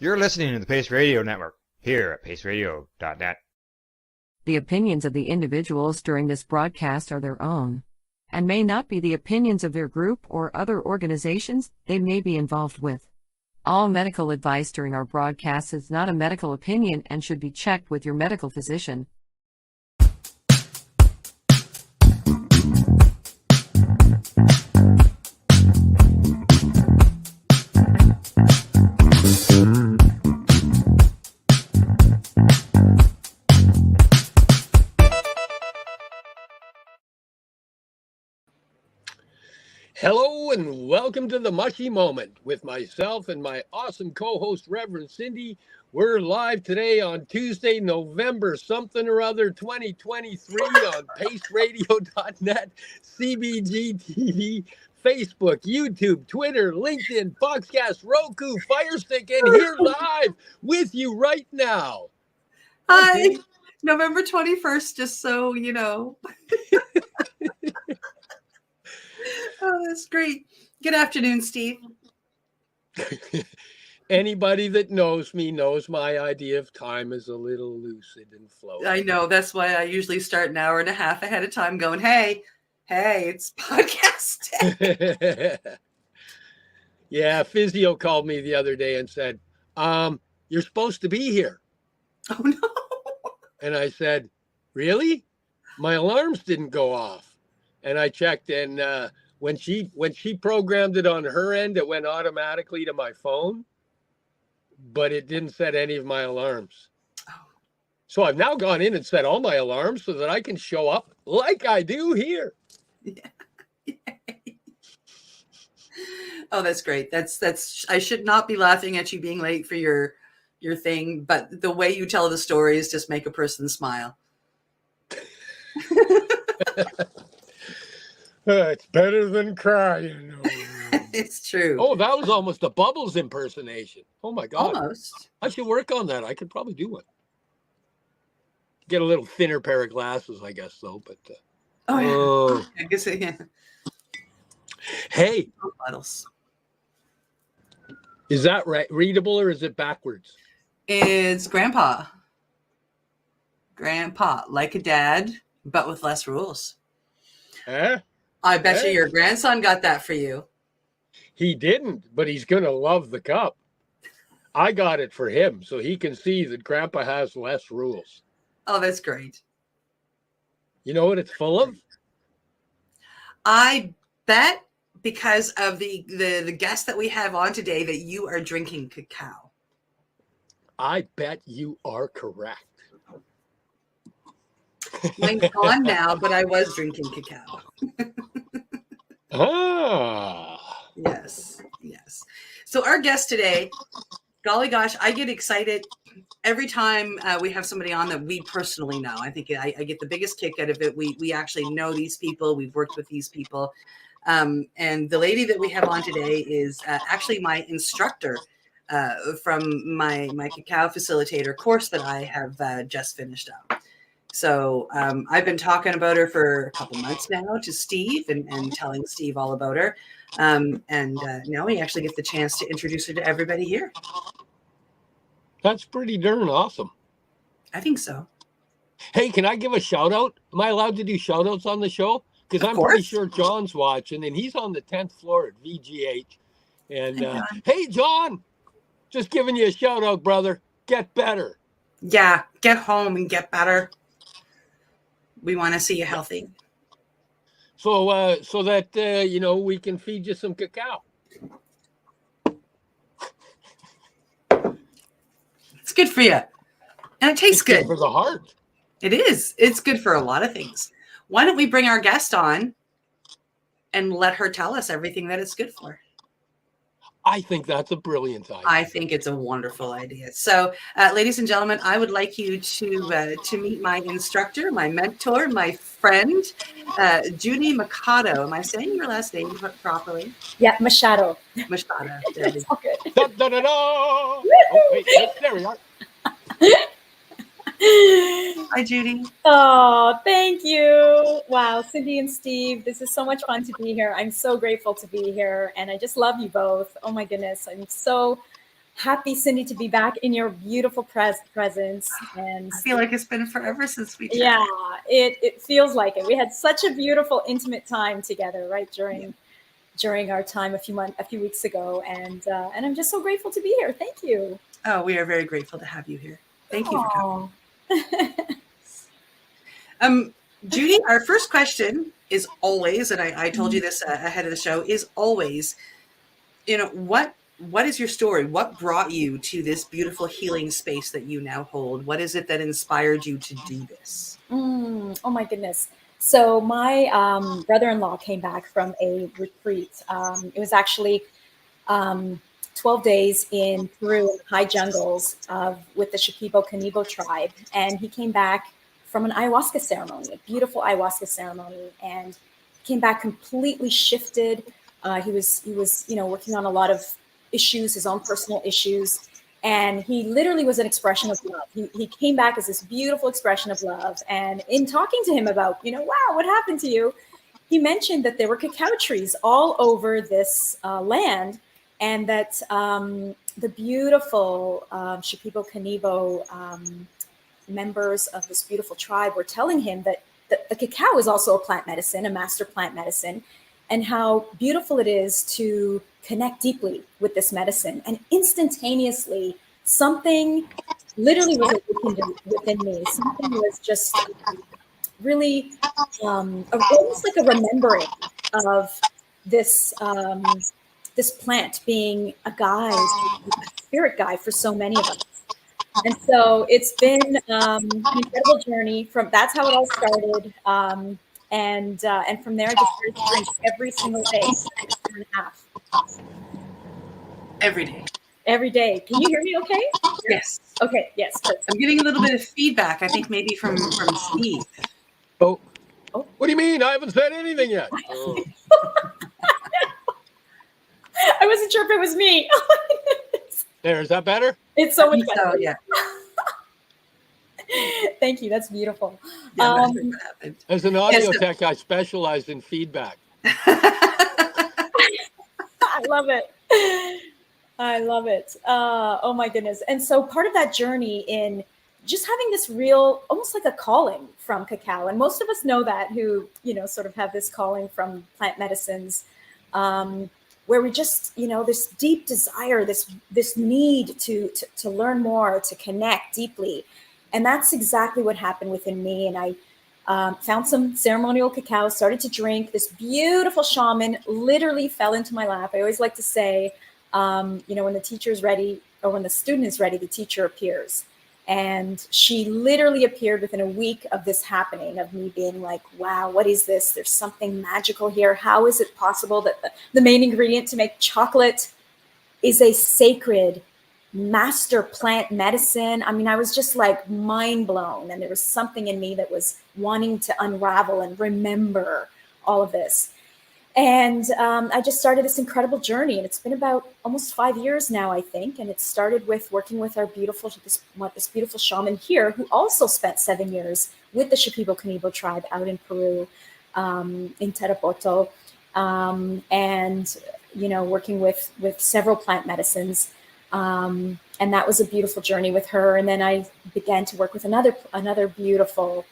You're listening to the Pace Radio Network, here at paceradio.net. The opinions of the individuals during this broadcast are their own, and may not be the opinions of their group or other organizations they may be involved with. All medical advice during our broadcast is not a medical opinion and should be checked with your medical physician. Hello and welcome to the Mushie Moment with myself and my awesome co-host, Reverend Cindy. We're live today on Tuesday, November something or other 2023 on paceradio.net, CBG TV, Facebook, YouTube, Twitter, LinkedIn, Foxcast, Roku, Firestick, and here live with you right now. Hi, Okay. November 21st, just so you know. Oh, that's great. Good afternoon, Steve. Anybody that knows me knows my idea of time is a little lucid and floating. I know, that's why I usually start an hour and a half ahead of time going, hey, it's podcast day. Yeah, physio called me the other day and said, you're supposed to be here. Oh, no. And I said, really? My alarms didn't go off. And I checked, and when she programmed it on her end, it went automatically to my phone, but it didn't set any of my alarms. Oh. So I've now gone in and set all my alarms so that I can show up like I do here. Yeah. Oh, that's great. That's I should not be laughing at you being late for your thing, but the way you tell the stories just make a person smile. It's better than crying. It's true. Oh, that was almost a Bubbles impersonation. Oh my God. Almost. I should work on that. I could probably do one. Get a little thinner pair of glasses, I guess, though. But Oh, yeah. I guess, yeah. Hey, Bottles. is that right? Readable or is it backwards? It's Grandpa. Grandpa, like a dad, but with less rules. Huh? I bet you Hey. your grandson got that for you. He didn't, but he's going to love the cup. I got it for him so he can see that Grandpa has less rules. Oh, that's great. You know what it's full of? I bet because of the guest that we have on today that you are drinking cacao. I bet you are correct. Mine's gone now, but I was drinking cacao. Yes. So our guest today, golly gosh, I get excited every time we have somebody on that we personally know. I think I get the biggest kick out of it. We actually know these people. We've worked with these people. And the lady that we have on today is actually my instructor from my cacao facilitator course that I have just finished up. So I've been talking about her for a couple months now to Steve and telling Steve all about her. And now we actually get the chance to introduce her to everybody here. That's pretty darn awesome. I think so. Hey, can I give a shout out? Am I allowed to do shout outs on the show? Because I'm pretty sure John's watching and he's on the 10th floor at VGH. And hey, John, just giving you a shout out, brother. Get better. Yeah, get home and get better. We want to see you healthy. So so that, we can feed you some cacao. It's good for you. And it tastes good. For the heart. It is. It's good for a lot of things. Why don't we bring our guest on and let her tell us everything that it's good for? I think that's a brilliant idea. I think it's a wonderful idea. So, ladies and gentlemen, I would like you to meet my instructor, my mentor, my friend, Judy Machado. Am I saying your last name properly? Yeah, Machado. Machado. There we go. Okay. Da, da, da, da. Oh, wait, there we are. Hi, Judy. Oh, thank you. Wow, Cindy and Steve, this is so much fun to be here. I'm so grateful to be here, and I just love you both. Oh my goodness, I'm so happy, Cindy, to be back in your beautiful presence. And I feel like it's been forever since we chatted. yeah, it feels like it. We had such a beautiful, intimate time together, right, during our time a few weeks ago, and I'm just so grateful to be here. Thank you. Oh, we are very grateful to have you here. Thank you for coming. Judy, our first question is always, and I told you this ahead of the show, is always, what is your story? What brought you to this beautiful healing space that you now hold? What is it that inspired you to do this? Oh my goodness. So my brother-in-law came back from a retreat. It was actually 12 days in Peru, in the high jungles with the Shipibo-Conibo tribe. And he came back from an ayahuasca ceremony, a beautiful ayahuasca ceremony, and came back completely shifted. He was working on a lot of issues, his own personal issues. And he literally was an expression of love. He came back as this beautiful expression of love. And in talking to him about, wow, what happened to you? He mentioned that there were cacao trees all over this land, and that the beautiful Shipibo-Conibo members of this beautiful tribe were telling him that the cacao is also a plant medicine, a master plant medicine, and how beautiful it is to connect deeply with this medicine. And instantaneously, something literally was awakened within me. Something was just really almost like a remembering of this this plant being a guide, a spirit guide for so many of us. And so it's been an incredible journey. That's how it all started. And from there, I just started to drink every single day, for 1.5. Every day. Every day. Can you hear me okay? Yes. Okay, yes. Perfect. I'm getting a little bit of feedback, I think maybe from Steve. Oh. What do you mean? I haven't said anything yet. Oh. I wasn't sure if it was me. There, is that better? It's so much better. So, yeah. Thank you. That's beautiful. Yeah, I'm not sure what happened. As an audio tech, I specialize in feedback. I love it. I love it. Oh my goodness. And so part of that journey in just having this real, almost like a calling from cacao. And most of us know that, who, sort of have this calling from plant medicines, where we just, this deep desire, this need to learn more, to connect deeply. And that's exactly what happened within me. And I found some ceremonial cacao, started to drink. This beautiful shaman literally fell into my lap. I always like to say, when the teacher is ready, or when the student is ready, the teacher appears. And she literally appeared within a week of this happening, of me being like, wow, what is this? There's something magical here. How is it possible that the main ingredient to make chocolate is a sacred master plant medicine? I mean, I was just like mind blown. And there was something in me that was wanting to unravel and remember all of this. And I just started this incredible journey, and it's been about almost 5 years now, I think. And it started with working with this beautiful shaman here, who also spent 7 years with the Shipibo-Conibo tribe out in Peru, in Terapoto, and working with several plant medicines. And that was a beautiful journey with her. And then I began to work with another beautiful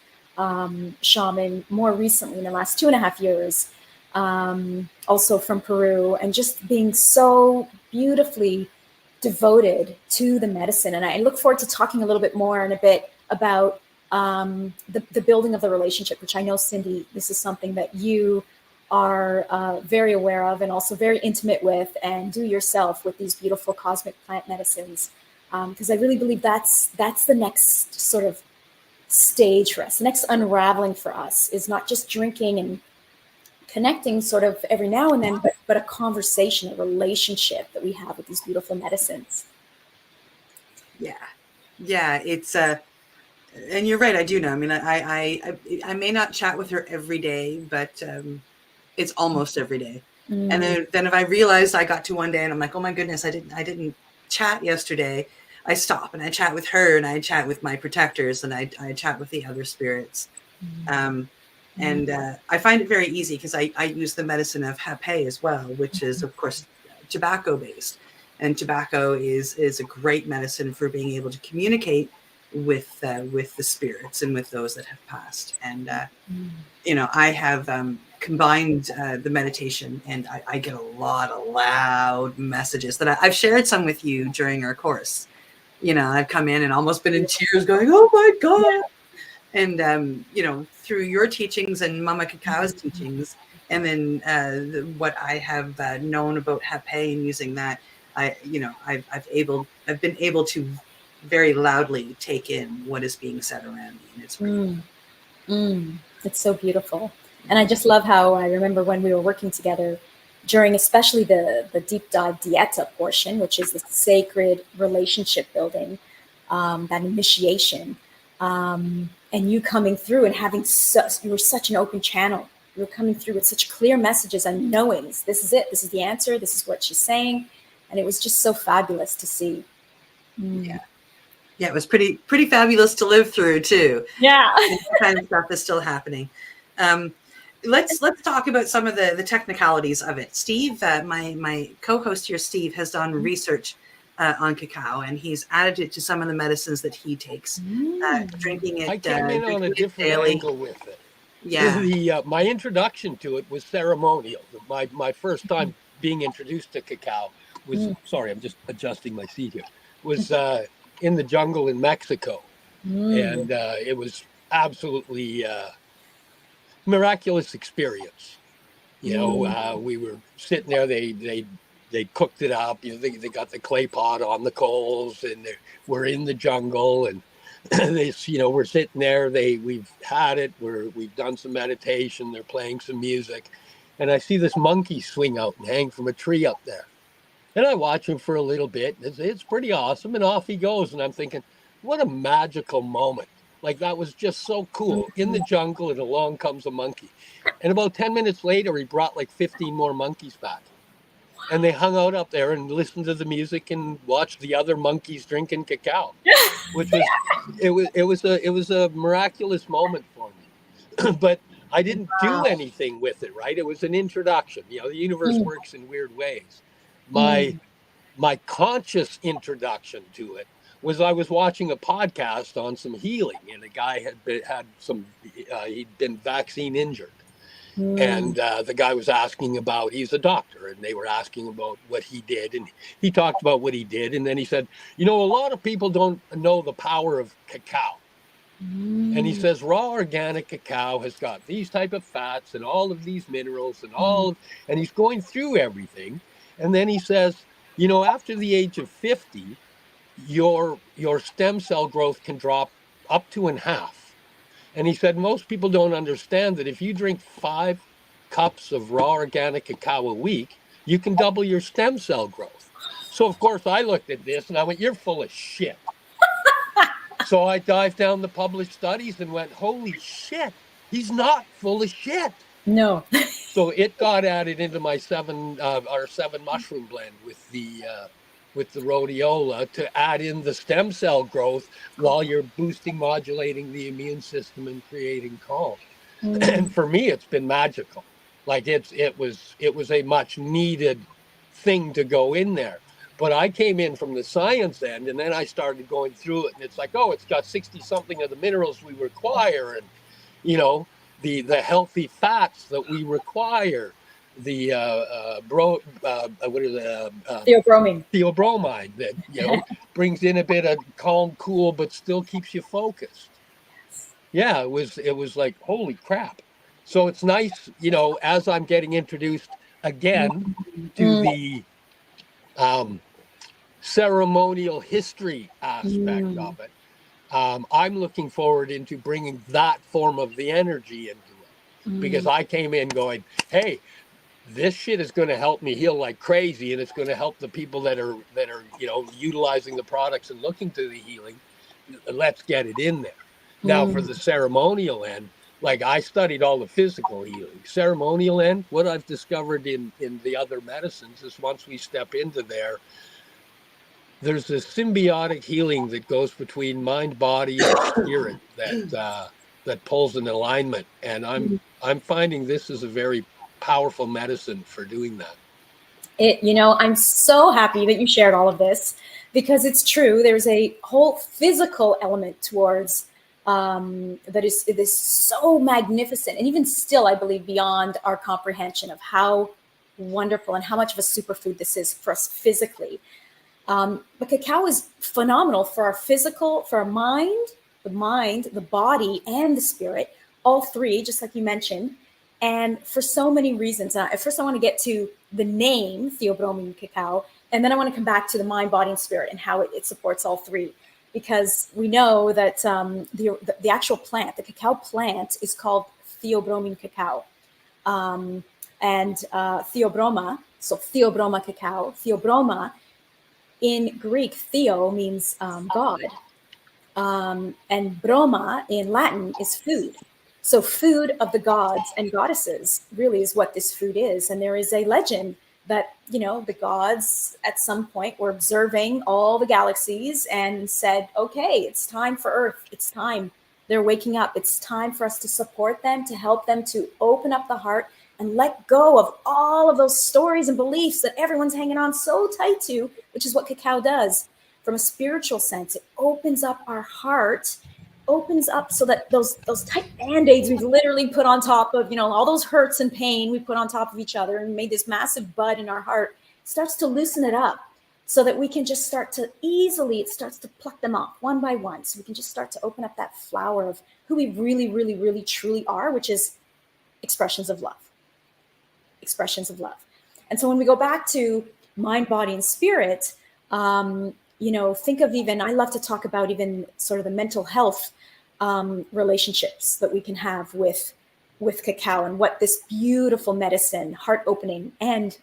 shaman more recently, in the last 2.5 years. Also from Peru, and just being so beautifully devoted to the medicine. And I look forward to talking a little bit more in a bit about the building of the relationship, which I know, Cindy, this is something that you are very aware of, and also very intimate with, and do yourself with these beautiful cosmic plant medicines. Because I really believe that's the next sort of stage for us. The next unraveling for us is not just drinking and connecting sort of every now and then, but a conversation, a relationship that we have with these beautiful medicines. Yeah, it's and you're right, I do know. I mean, I may not chat with her every day, but it's almost every day. And then if I realized I got to one day and I'm like, oh my goodness, I didn't chat yesterday, I stop and I chat with her, and I chat with my protectors, and I chat with the other spirits. And I find it very easy because I use the medicine of Hape as well, which is, of course, tobacco based. And tobacco is a great medicine for being able to communicate with the spirits and with those that have passed. And I have combined the meditation, and I get a lot of loud messages that I've shared some with you during our course. I've come in and almost been in tears going, oh my God. And, through your teachings and Mama Cacao's teachings, and then what I have known about Hape and using that, I've been able to very loudly take in what is being said around me. And it's really It's so beautiful. And I just love how I remember when we were working together during especially the deep dive dieta portion, which is the sacred relationship building, that initiation, and you coming through and having you were such an open channel. You were coming through with such clear messages and knowings. This is it. This is the answer. This is what she's saying. And it was just so fabulous to see. Yeah, it was pretty fabulous to live through too. Yeah, and that kind of stuff is still happening. Let's talk about some of the technicalities of it. Steve, my co-host here, Steve, has done research on cacao, and he's added it to some of the medicines that he takes. Drinking it. I came in on a different angle with it. Yeah. My introduction to it was ceremonial. My first time being introduced to cacao was, sorry, I'm just adjusting my seat here, was in the jungle in Mexico. And it was absolutely miraculous experience. We were sitting there, they cooked it up, they got the clay pot on the coals, and we're in the jungle, and we're sitting there, we've had it, we've done some meditation, they're playing some music, and I see this monkey swing out and hang from a tree up there. And I watch him for a little bit. It's pretty awesome. And off he goes. And I'm thinking, what a magical moment. Like, that was just so cool. In the jungle, and along comes a monkey. And about 10 minutes later, he brought like 15 more monkeys back. And they hung out up there and listened to the music and watched the other monkeys drinking cacao, which was, it was a miraculous moment for me. But I didn't do anything with it, right? It was an introduction. The universe works in weird ways. My conscious introduction to it was I was watching a podcast on some healing, and a guy he'd been vaccine injured. And the guy was asking about, he's a doctor, and they were asking about what he did. And he talked about what he did. And then he said, a lot of people don't know the power of cacao. And he says, raw organic cacao has got these type of fats and all of these minerals and he's going through everything. And then he says, after the age of 50, your stem cell growth can drop up to in half. And he said, most people don't understand that if you drink 5 cups of raw organic cacao a week, you can double your stem cell growth. So, of course, I looked at this and I went, you're full of shit. So I dived down the published studies and went, holy shit, he's not full of shit. No. So it got added into my 7 mushroom blend with the rhodiola to add in the stem cell growth while you're modulating the immune system and creating calm. And for me, it's been magical. Like it was a much needed thing to go in there. But I came in from the science end, and then I started going through it, and it's like, oh, it's got 60 something of the minerals we require, and the healthy fats that we require, the theobromine that brings in a bit of calm, cool, but still keeps you focused. Yeah, it was like, holy crap. So it's nice, as I'm getting introduced again to the ceremonial history aspect of it. I'm looking forward into bringing that form of the energy into it, because I came in going, hey, this shit is going to help me heal like crazy, and it's going to help the people that are utilizing the products and looking to the healing. Let's get it in there. Now, for the ceremonial end, like, I studied all the physical healing. Ceremonial end, what I've discovered in the other medicines is once we step into there's this symbiotic healing that goes between mind, body, and spirit that pulls an alignment. And I'm finding this is a very powerful medicine for doing that. I'm so happy that you shared all of this, because it's true. There's a whole physical element towards that is, it is so magnificent, and even still, I believe, beyond our comprehension of how wonderful and how much of a superfood this is for us physically. But cacao is phenomenal for our physical, for our mind, the body, and the spirit, all three, just like you mentioned, and for so many reasons. First, I want to get to the name Theobromine cacao, and then I want to come back to the mind, body, and spirit and how it supports all three. Because we know that the actual plant, the cacao plant, is called Theobromine cacao. And Theobroma, so Theobroma cacao, Theobroma in Greek, Theo means God. And broma in Latin is food. So food of the gods and goddesses really is what this food is. And there is a legend that, the gods at some point were observing all the galaxies and said, okay, it's time for Earth. It's time. They're waking up. It's time for us to support them, to help them to open up the heart and let go of all of those stories and beliefs that everyone's hanging on so tight to, which is what cacao does. From a spiritual sense, it opens up our heart, opens up so that those tight band-aids we've literally put on top of, all those hurts and pain we put on top of each other and made this massive bud in our heart, starts to loosen it up so that we can just start to it starts to pluck them off one by one. So we can just start to open up that flower of who we really, really, really, truly are, which is expressions of love. Expressions of love. And so when we go back to mind, body, and spirit, think of even, I love to talk about even sort of the mental health relationships that we can have with cacao, and what this beautiful medicine, heart opening and,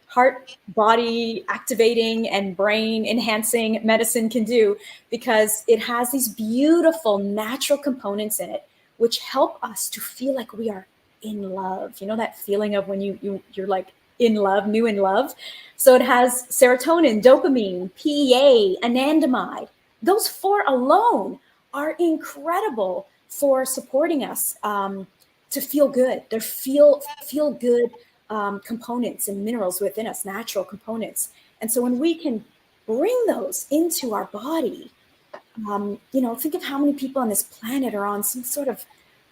heart, body activating and brain enhancing medicine can do, because it has these beautiful natural components in it, which help us to feel like we are in love. That feeling of when you're like in love, new in love. So it has serotonin, dopamine, PEA, anandamide. Those four alone are incredible for supporting us to feel good. They're feel good components and minerals within us, natural components. And so when we can bring those into our body, think of how many people on this planet are on some sort of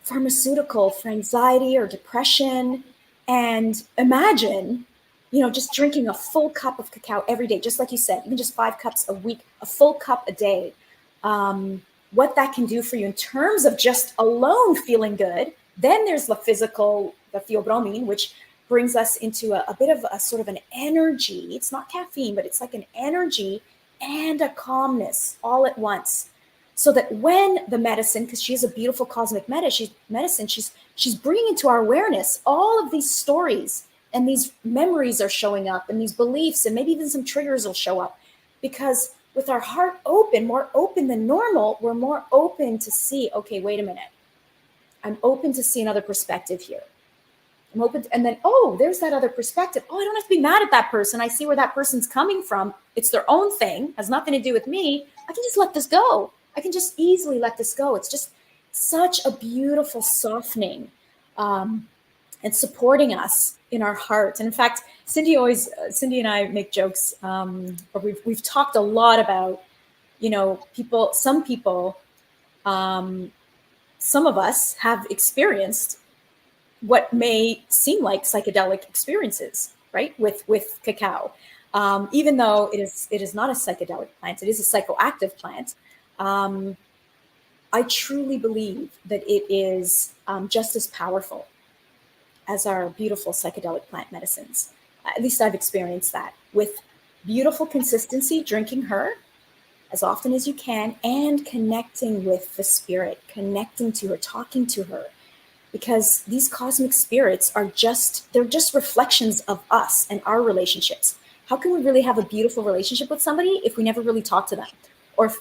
pharmaceutical for anxiety or depression. And imagine, just drinking a full cup of cacao every day, just like you said, even just 5 cups a week, a full cup a day, what that can do for you in terms of just alone feeling good. Then there's the physical, the theobromine, which brings us into a bit of a sort of an energy. It's not caffeine, but it's like an energy and a calmness all at once. So that when the medicine, because she is a beautiful cosmic medicine, she's bringing into our awareness all of these stories, and these memories are showing up, and these beliefs, and maybe even some triggers will show up. Because with our heart open, more open than normal, we're more open to see, okay, wait a minute. I'm open to see another perspective here. I'm open and then, there's that other perspective. I don't have to be mad at that person. I see where that person's coming from. It's their own thing, has nothing to do with me. I can just let this go. I can just easily let this go. It's just such a beautiful softening and supporting us in our heart. And in fact, Cindy and I make jokes, or we've talked a lot about, some people, some of us have experienced what may seem like psychedelic experiences, right? With cacao, even though it is not a psychedelic plant, it is a psychoactive plant. I truly believe that it is just as powerful as our beautiful psychedelic plant medicines. At least I've experienced that with beautiful consistency, drinking her as often as you can, and connecting with the spirit, connecting to her, talking to her. Because these cosmic spirits they're just reflections of us and our relationships. How can we really have a beautiful relationship with somebody if we never really talk to them? Or if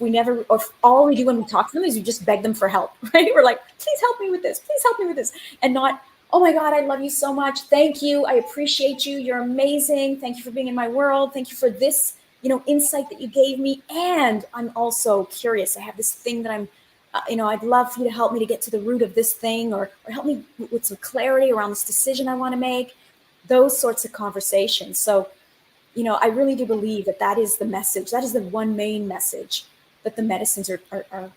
all we do when we talk to them is we just beg them for help, right? We're like, please help me with this, please help me with this. And not, oh my God, I love you so much. Thank you, I appreciate you, you're amazing. Thank you for being in my world. Thank you for this, insight that you gave me. And I'm also curious, I have this thing that I'm, I'd love for you to help me to get to the root of this thing, or help me with some clarity around this decision I want to make, those sorts of conversations. So I really do believe that that is the message. That is the one main message that the medicines are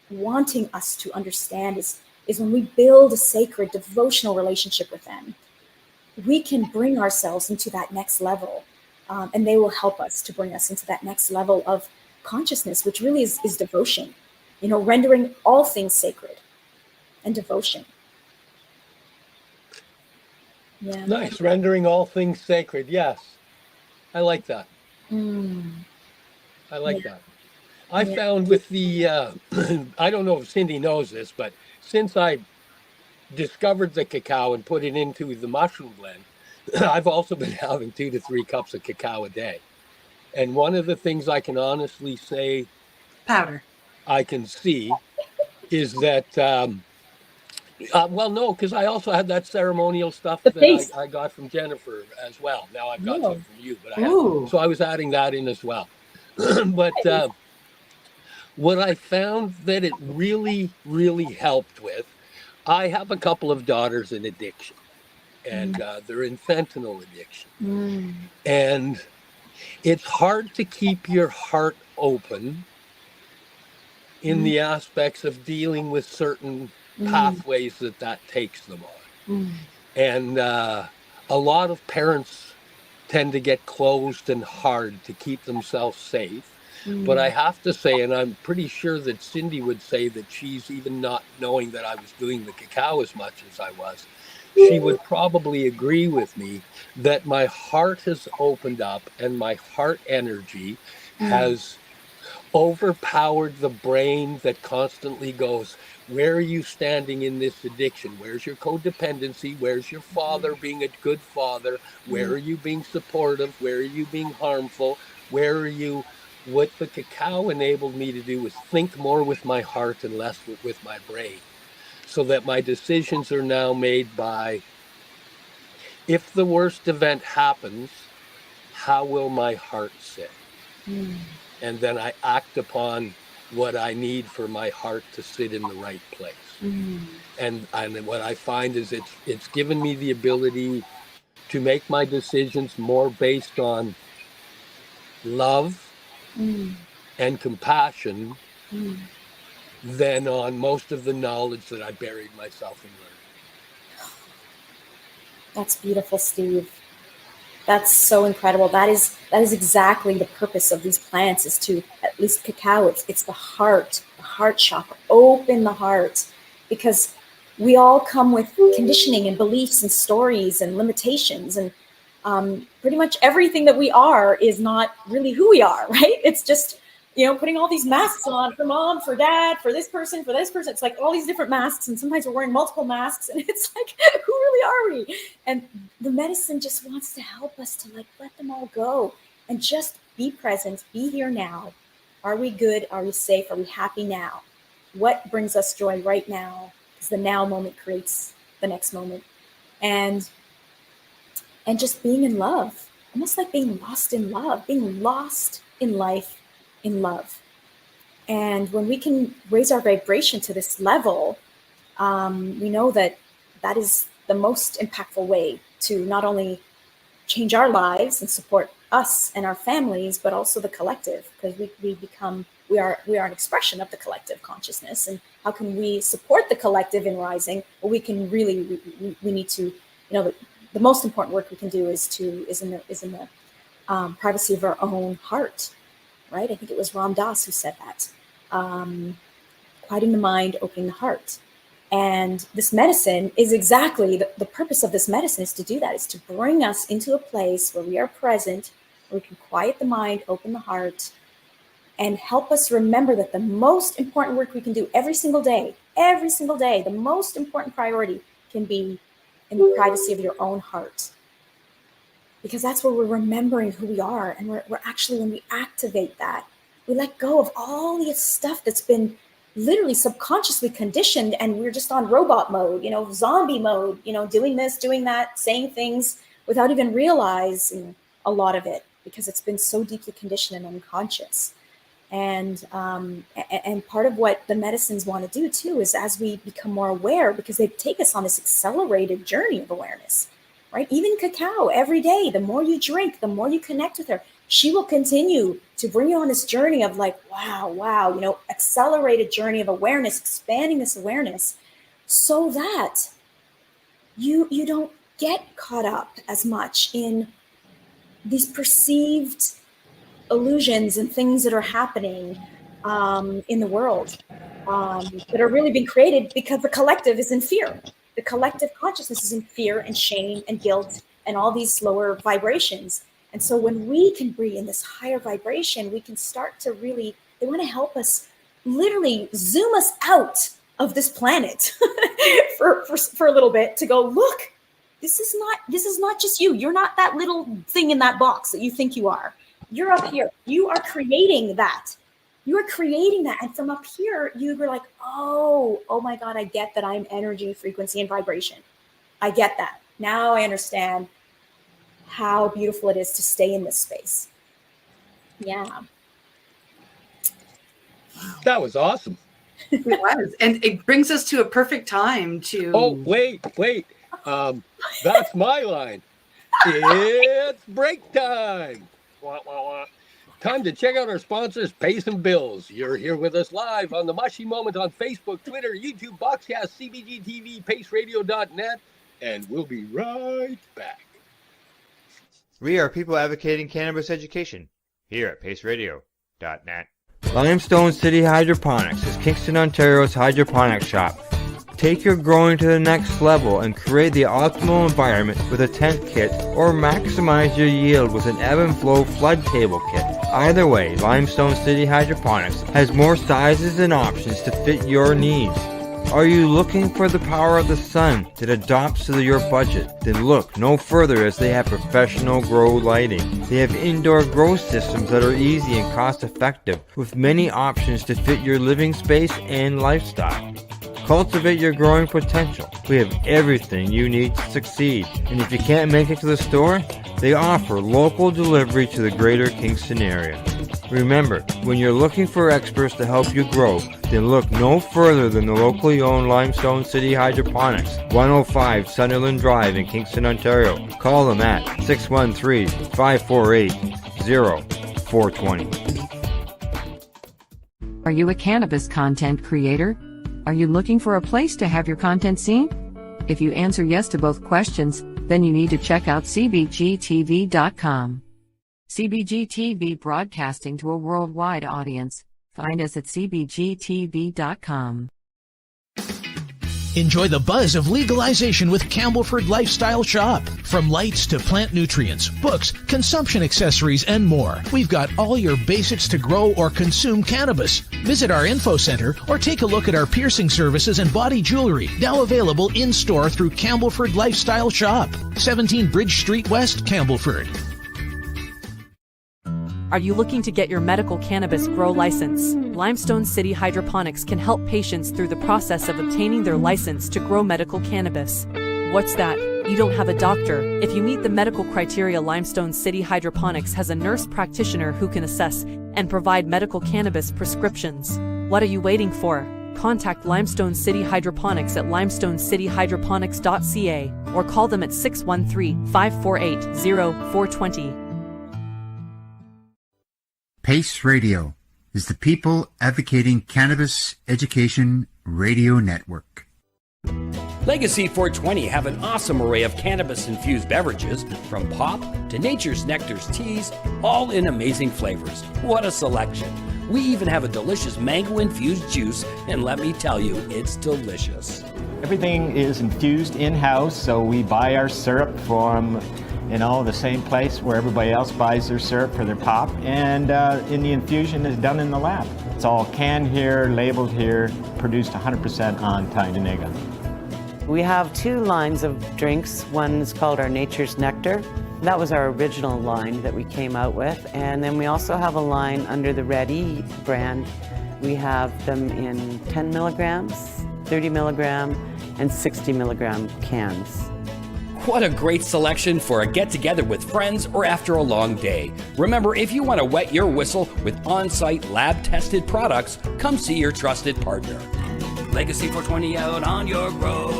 wanting us to understand is when we build a sacred devotional relationship with them, we can bring ourselves into that next level. And they will help us to bring us into that next level of consciousness, which really is devotion, rendering all things sacred and devotion. Yeah. Nice. Rendering all things sacred. Yes. I like that. Mm, I like yeah. that. I Yeah. found with the, I don't know if Cindy knows this, but since I discovered the cacao and put it into the mushroom blend, I've also been having 2 to 3 cups of cacao a day. And one of the things I can honestly say Powder. I can see is that, well, no, because I also had that ceremonial stuff The that paste. I got from Jennifer as well. Now I've got Oh, some from you, but Ooh. so I was adding that in as well. But nice. what I found that it really, really helped with, I have a couple of daughters in addiction, and they're in fentanyl addiction. Mm, And it's hard to keep your heart open in mm, the aspects of dealing with certain mm, pathways that takes them on. mm, And a lot of parents tend to get closed and hard to keep themselves safe. But I mm. have to say, and I'm pretty sure that Cindy would say that she's even not knowing that I was doing the cacao as much as I was, she would probably agree with me that my heart has opened up and my heart energy Mm, has overpowered the brain that constantly goes, where are you standing in this addiction? Where's your codependency? Where's your father being a good father? Where mm, are you being supportive? Where are you being harmful? Where are you? What the cacao enabled me to do was think more with my heart and less with my brain, so that my decisions are now made by, if the worst event happens, how will my heart say? mm, And then I act upon what I need for my heart to sit in the right place. mm, And what I find is it's given me the ability to make my decisions more based on love mm, and compassion mm. than on most of the knowledge that I buried myself in learning. That's beautiful, Steve. That's so incredible. That is exactly the purpose of these plants, is to, at least cacao, it's the heart chakra. Open the heart, because we all come with conditioning and beliefs and stories and limitations, and pretty much everything that we are is not really who we are, right? It's just, putting all these masks on for mom, for dad, for this person, for this person. It's like all these different masks, and sometimes we're wearing multiple masks, and it's like, who really are we? And the medicine just wants to help us to let them all go and just be present, be here now. Are we good? Are we safe? Are we happy now? What brings us joy right now? Because the now moment creates the next moment. And just being in love, almost like being lost in love, being lost in life, in love. And when we can raise our vibration to this level, we know that that is the most impactful way to not only change our lives and support us and our families, but also the collective, because we are an expression of the collective consciousness. And how can we support the collective in rising? Well, we can really, we need to, the most important work we can do is in the privacy of our own heart, right? I think it was Ram Dass who said that. Quieting the mind, opening the heart. And this medicine is exactly the purpose of this medicine, is to do that, is to bring us into a place where we are present, where we can quiet the mind, open the heart, and help us remember that the most important work we can do every single day, the most important priority can be in the privacy of your own heart. Because that's where we're remembering who we are. And we're actually, when we activate that, we let go of all the stuff that's been literally subconsciously conditioned, and we're just on robot mode, zombie mode, doing this, doing that, saying things without even realizing a lot of it, because it's been so deeply conditioned and unconscious. And part of what the medicines want to do too is, as we become more aware, because they take us on this accelerated journey of awareness, right? Even cacao every day, the more you drink, the more you connect with her, she will continue to bring you on this journey of like, wow, you know, accelerated journey of awareness, expanding this awareness so that you don't get caught up as much in these perceived illusions and things that are happening in the world that are really being created because the collective is in fear. The collective consciousness is in fear and shame and guilt and all these lower vibrations. And so when we can be in this higher vibration, we can start to really, they want to help us literally zoom us out of this planet for a little bit to go, look, this is not just you. You're not that little thing in that box that you think you are. You're up here. You are creating that. You are creating that. And from up here, you were like, oh my God, I get that I'm energy, frequency, and vibration. I get that. Now I understand how beautiful it is to stay in this space. Yeah. That was awesome. It was. And it brings us to a perfect time to... Oh, wait. That's my line. It's break time. Wah, wah, wah. Time to check out our sponsors, pay some bills. You're here with us live on the Mushie Moment on Facebook, Twitter, YouTube, Boxcast, CBG TV, paceradio.net, and we'll be right back. We are people advocating cannabis education here at paceradio.net. Limestone City Hydroponics is Kingston, Ontario's hydroponics shop. Take your growing to the next level and create the optimal environment with a tent kit, or maximize your yield with an ebb and flow flood table kit. Either way, Limestone City Hydroponics has more sizes and options to fit your needs. Are you looking for the power of the sun that adapts to your budget? Then look no further, as they have professional grow lighting. They have indoor grow systems that are easy and cost effective, with many options to fit your living space and lifestyle. Cultivate your growing potential. We have everything you need to succeed. And if you can't make it to the store, they offer local delivery to the greater Kingston area. Remember, when you're looking for experts to help you grow, then look no further than the locally owned Limestone City Hydroponics, 105 Sunderland Drive in Kingston, Ontario. Call them at 613-548-0420. Are you a cannabis content creator? Are you looking for a place to have your content seen? If you answer yes to both questions, then you need to check out cbgtv.com. CBG TV, broadcasting to a worldwide audience. Find us at cbgtv.com. Enjoy the buzz of legalization with Campbellford Lifestyle Shop. From lights to plant nutrients, books, consumption accessories, and more, we've got all your basics to grow or consume cannabis. Visit our info center or take a look at our piercing services and body jewelry, now available in-store through Campbellford Lifestyle Shop, 17 Bridge Street West, Campbellford. Are you looking to get your medical cannabis grow license? Limestone City Hydroponics can help patients through the process of obtaining their license to grow medical cannabis. What's that? You don't have a doctor. If you meet the medical criteria, Limestone City Hydroponics has a nurse practitioner who can assess and provide medical cannabis prescriptions. What are you waiting for? Contact Limestone City Hydroponics at limestonecityhydroponics.ca or call them at 613-548-0420. PACE Radio is the People Advocating Cannabis Education Radio Network. Legacy 420 have an awesome array of cannabis-infused beverages, from pop to Nature's Nectar's teas, all in amazing flavors. What a selection! We even have a delicious mango-infused juice, and let me tell you, it's delicious. Everything is infused in-house, so we buy our syrup from the same place where everybody else buys their syrup for their pop, and the infusion is done in the lab. It's all canned here, labeled here, produced 100% on Tyndonega. We have two lines of drinks. One is called our Nature's Nectar. That was our original line that we came out with, and then we also have a line under the Red E brand. We have them in 10 milligrams, 30 milligram, and 60 milligram cans. What a great selection for a get-together with friends or after a long day. Remember, if you want to wet your whistle with on-site lab-tested products, come see your trusted partner. Legacy 420 out on your road.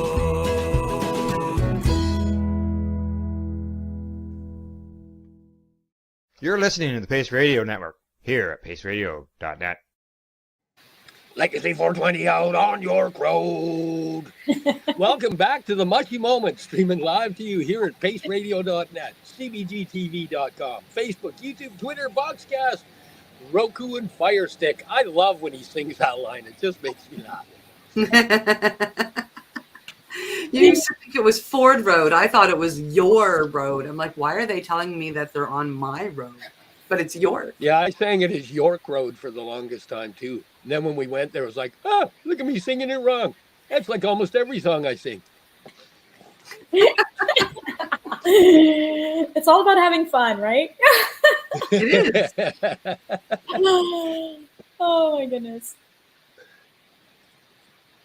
You're listening to the Pace Radio Network here at paceradio.net. Legacy 420 out on York Road. Welcome back to the Mushie Moment, streaming live to you here at paceradio.net, cbgtv.com, Facebook, YouTube, Twitter, Boxcast, Roku, and Fire Stick. I love when he sings that line. It just makes me laugh. You used to think it was Ford Road. I thought it was your road. I'm like, why are they telling me that they're on my road? But it's York. Yeah, I sang it as York Road for the longest time, too. And then when we went there, it was like, oh, look at me singing it wrong. That's like almost every song I sing. It's all about having fun, right? It is. Oh, my goodness.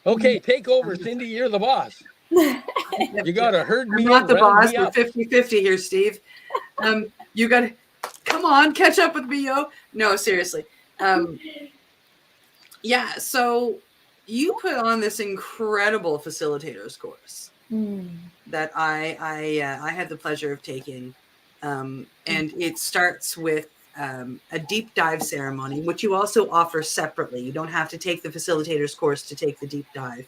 Okay, take over, Cindy. You're the boss. You got to herd me. I'm not the boss. We're up. 50-50 here, Steve. You got to come on, catch up with me, yo. No, seriously. Yeah, so you put on this incredible facilitators course that I had the pleasure of taking, and it starts with a deep dive ceremony, which you also offer separately. You don't have to take the facilitators course to take the deep dive.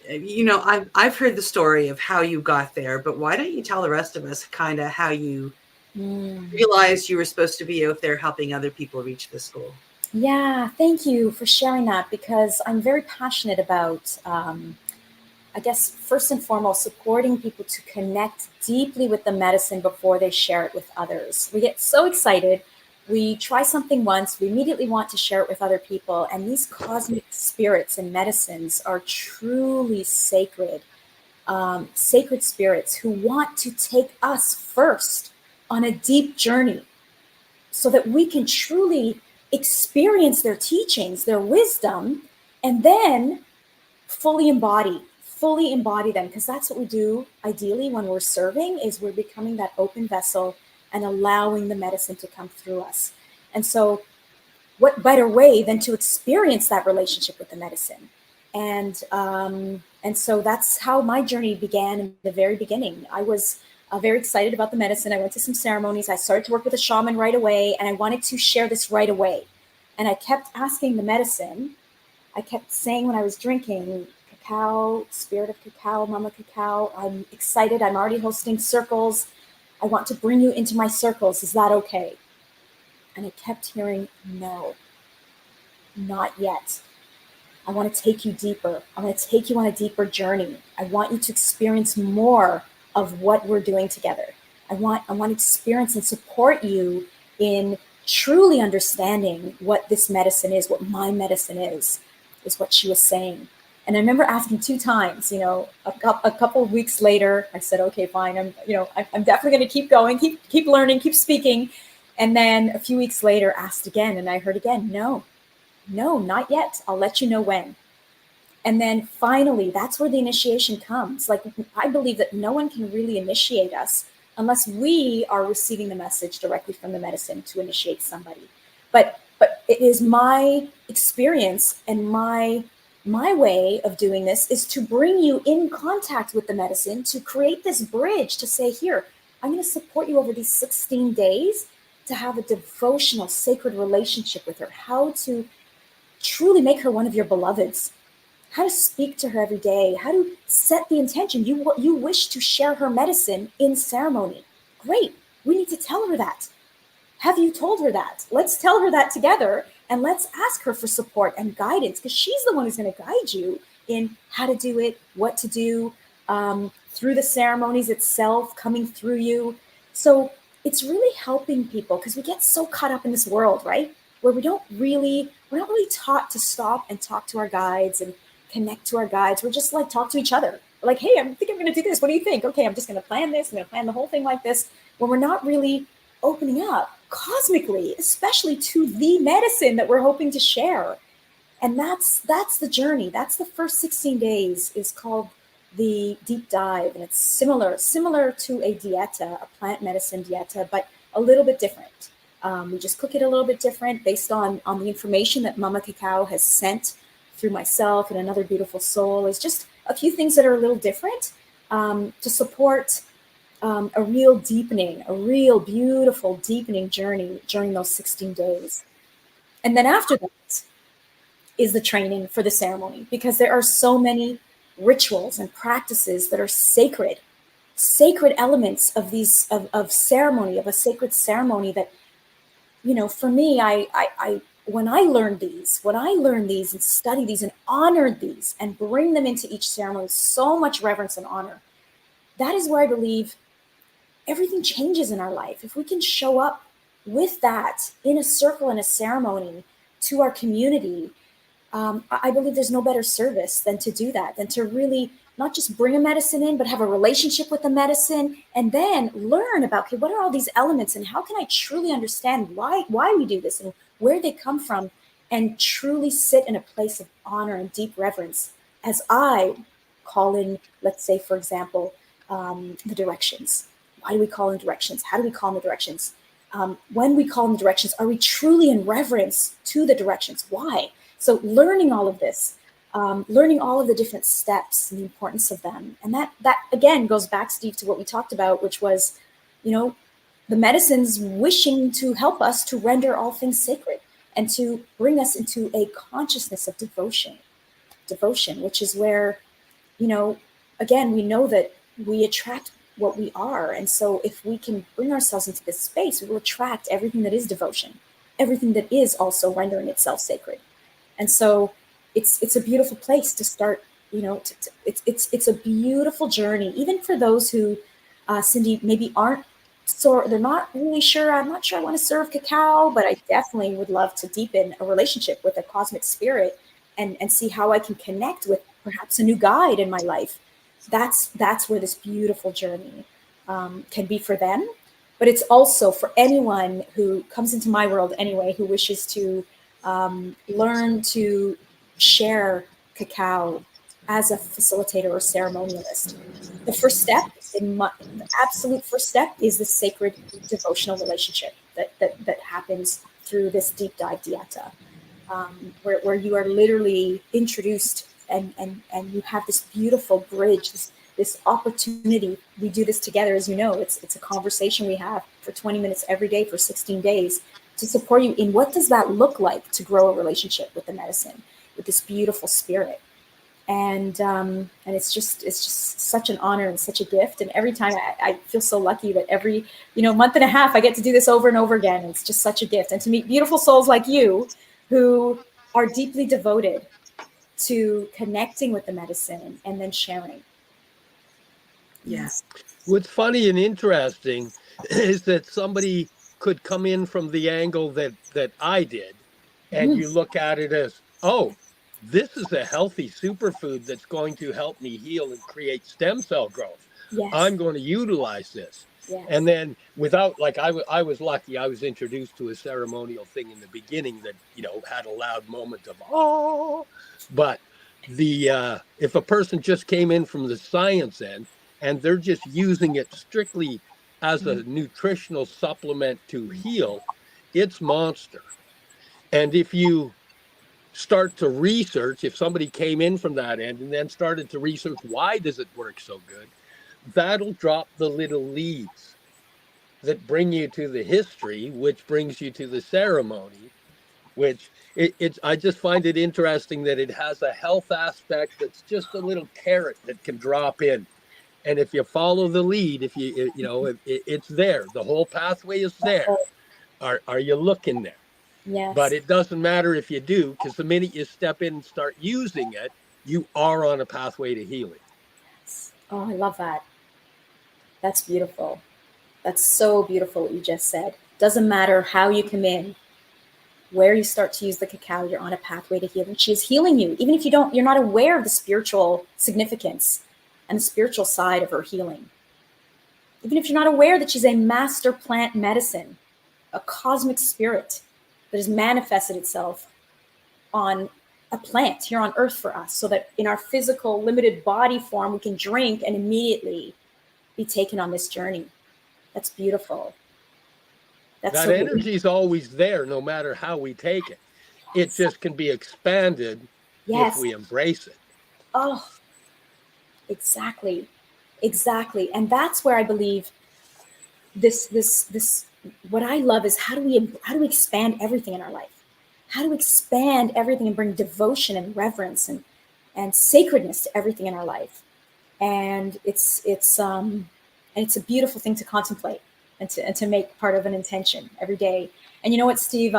You know, I've heard the story of how you got there, but why don't you tell the rest of us kind of how you realized you were supposed to be out there helping other people reach this goal? Yeah, thank you for sharing that, because I'm very passionate about, I guess, first and foremost, supporting people to connect deeply with the medicine before they share it with others. We get so excited. We try something once, we immediately want to share it with other people. And these cosmic spirits and medicines are truly sacred, sacred spirits who want to take us first on a deep journey so that we can truly experience their teachings, their wisdom, and then fully embody them, because that's what we do ideally when we're serving, is we're becoming that open vessel and allowing the medicine to come through us. And so what better way than to experience that relationship with the medicine? And so that's how my journey began in the very beginning. I was very excited about the medicine. I went to some ceremonies. I started to work with a shaman right away, and I wanted to share this right away. And I kept asking the medicine, I kept saying when I was drinking, cacao, spirit of cacao, mama cacao, I'm excited. I'm already hosting circles. I want to bring you into my circles. Is that okay? And I kept hearing, no, not yet. I want to take you deeper. I want to take you on a deeper journey. I want you to experience more of what we're doing together. I want to experience and support you in truly understanding what this medicine is, what my medicine is what she was saying. And I remember asking 2 times, you know, a couple of weeks later, I said, okay, fine. I'm definitely going to keep going, keep learning, keep speaking. And then a few weeks later, asked again, and I heard again, no, not yet. I'll let you know when. And then finally, that's where the initiation comes. Like, I believe that no one can really initiate us unless we are receiving the message directly from the medicine to initiate somebody. But it is my experience and my way of doing this is to bring you in contact with the medicine, to create this bridge, to say, here, I'm going to support you over these 16 days to have a devotional, sacred relationship with her, how to truly make her one of your beloveds, how to speak to her every day, how to set the intention. You wish to share her medicine in ceremony. Great. We need to tell her that. Have you told her that? Let's tell her that together, and let's ask her for support and guidance, because she's the one who's going to guide you in how to do it, what to do, through the ceremonies itself, coming through you. So it's really helping people, because we get so caught up in this world, right? Where we're not really taught to stop and talk to our guides and connect to our guides. We're just like, talk to each other. We're like, hey, I think I'm going to do this. What do you think? Okay, I'm just going to plan this. I'm going to plan the whole thing like this. When we're not really opening up cosmically, especially to the medicine that we're hoping to share. And that's the journey. That's the first 16 days is called the deep dive. And it's similar to a dieta, a plant medicine dieta, but a little bit different. We just cook it a little bit different based on the information that Mama Cacao has sent through myself and another beautiful soul. Is just a few things that are a little different to support a real deepening, a real beautiful deepening journey during those 16 days. And then after that is the training for the ceremony, because there are so many rituals and practices that are sacred elements of these of ceremony, of a sacred ceremony that, for me, I when I learned these and study these and honored these and bring them into each ceremony, so much reverence and honor, that is where I believe everything changes in our life. If we can show up with that in a circle, in a ceremony to our community, I believe there's no better service than to do that, than to really not just bring a medicine in, but have a relationship with the medicine, and then learn about, okay, what are all these elements and how can I truly understand why we do this and where they come from, and truly sit in a place of honor and deep reverence as I call in, let's say, for example, the directions. Why do we call in directions? How do we call in the directions? When we call in the directions, are we truly in reverence to the directions? Why? So learning all of this, learning all of the different steps and the importance of them. And that again goes back, Steve, to what we talked about, which was, the medicines wishing to help us to render all things sacred and to bring us into a consciousness of devotion, which is where, again, we know that we attract what we are. And so if we can bring ourselves into this space, we will attract everything that is devotion, everything that is also rendering itself sacred. And so it's a beautiful place to start, it's a beautiful journey, even for those who, Cindy, maybe aren't, so they're not really sure. I'm not sure I want to serve cacao, but I definitely would love to deepen a relationship with a cosmic spirit and see how I can connect with perhaps a new guide in my life. That's where this beautiful journey can be for them. But it's also for anyone who comes into my world anyway, who wishes to learn to share cacao as a facilitator or ceremonialist. The first step, the absolute first step, is the sacred devotional relationship that happens through this deep dive dieta, where you are literally introduced and you have this beautiful bridge, this opportunity. We do this together, as you know. It's a conversation we have for 20 minutes every day for 16 days to support you in what does that look like to grow a relationship with the medicine, with this beautiful spirit. And it's just such an honor and such a gift. And every time I feel so lucky that every month and a half I get to do this over and over again. It's just such a gift, and to meet beautiful souls like you who are deeply devoted to connecting with the medicine and then sharing. Yes. What's funny and interesting is that somebody could come in from the angle that I did, and you look at it as, oh, this is a healthy superfood that's going to help me heal and create stem cell growth. Yes. I'm going to utilize this. Yes. And then without, like, I was lucky, I was introduced to a ceremonial thing in the beginning that, had a loud moment of, oh, but if a person just came in from the science end and they're just using it strictly as a nutritional supplement to heal, it's monster. And if you start to research, if somebody came in from that end and then started to research why does it work so good, that'll drop the little leads that bring you to the history, which brings you to the ceremony, which I just find it interesting that it has a health aspect that's just a little carrot that can drop in. And if you follow the lead, if it's there, the whole pathway is there. Are you looking there? Yes. But it doesn't matter if you do, because the minute you step in and start using it, you are on a pathway to healing. Oh, I love that. That's beautiful. That's so beautiful what you just said. Doesn't matter how you come in, where you start to use the cacao, you're on a pathway to healing. She is healing you, even if you're not aware of the spiritual significance and the spiritual side of her healing. Even if you're not aware that she's a master plant medicine, a cosmic spirit that has manifested itself on a plant here on earth for us, so that in our physical limited body form, we can drink and immediately be taken on this journey. That's beautiful. That's that energy is always there, no matter how we take it. It just can be expanded if we embrace it. Oh, exactly. Exactly. And that's where I believe this what I love is how do we expand everything in our life? How to expand everything and bring devotion and reverence and sacredness to everything in our life. And it's a beautiful thing to contemplate and to make part of an intention every day. And you know what, Steve,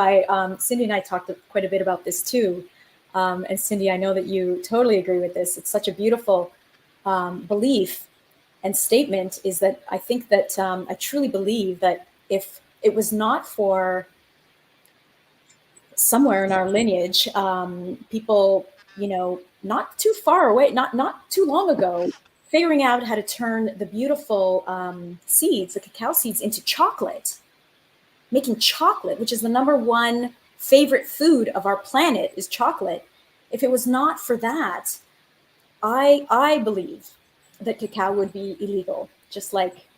Cindy and I talked quite a bit about this too. And Cindy, I know that you totally agree with this. It's such a beautiful belief and statement, is that I think that I truly believe that if it was not for somewhere in our lineage, people, not too far away, not too long ago, figuring out how to turn the beautiful seeds, the cacao seeds, into chocolate, making chocolate, which is the number one favorite food of our planet, is chocolate. If it was not for that, I believe that cacao would be illegal, just like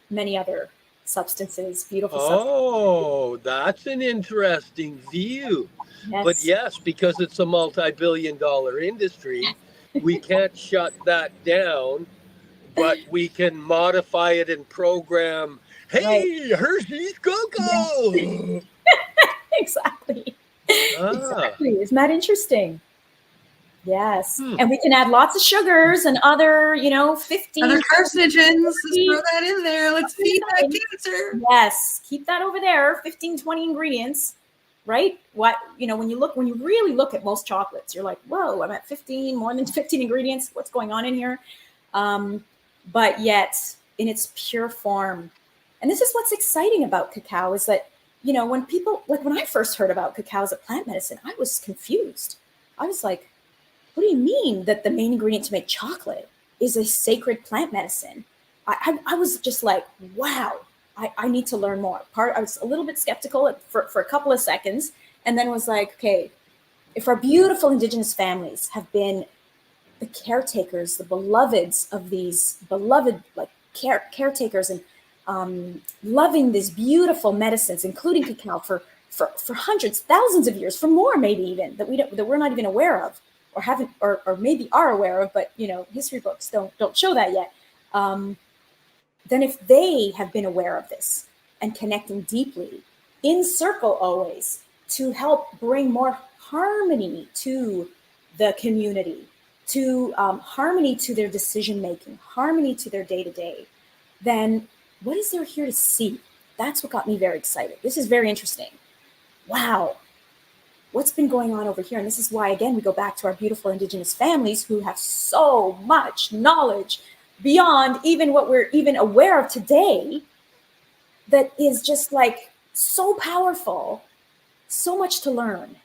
many other substances, beautiful substances. Oh, that's an interesting view. Yes. But yes, because it's a multi-billion-dollar industry, we can't shut that down, but we can modify it and program, hey, Hershey's Cocoa! Exactly. Ah. Exactly. Isn't that interesting? Yes. And we can add lots of sugars and other, 15 other carcinogens. Let's throw that in there. Let's feed that cancer. Yes. Keep that over there. 15, 20 ingredients, right? When you really look at most chocolates, you're like, whoa, I'm at 15, more than 15 ingredients. What's going on in here? But yet in its pure form. And this is what's exciting about cacao, is that, when people, like when I first heard about cacao as a plant medicine, I was confused. I was like, what do you mean that the main ingredient to make chocolate is a sacred plant medicine? I was just like, wow, I need to learn more. I was a little bit skeptical for a couple of seconds, and then was like, okay, if our beautiful Indigenous families have been the caretakers, the beloveds of these beloved caretakers, and loving these beautiful medicines, including cacao, for hundreds, thousands of years, for more maybe even, that we're not even aware of, or haven't, or maybe are aware of, but history books don't show that yet. Then if they have been aware of this and connecting deeply in circle always to help bring more harmony to the community, to harmony to their decision making, harmony to their day-to-day, then what is there here to see? That's what got me very excited. This is very interesting. Wow. What's been going on over here? And this is why, again, we go back to our beautiful Indigenous families who have so much knowledge beyond even what we're even aware of today, that is just like so powerful, so much to learn.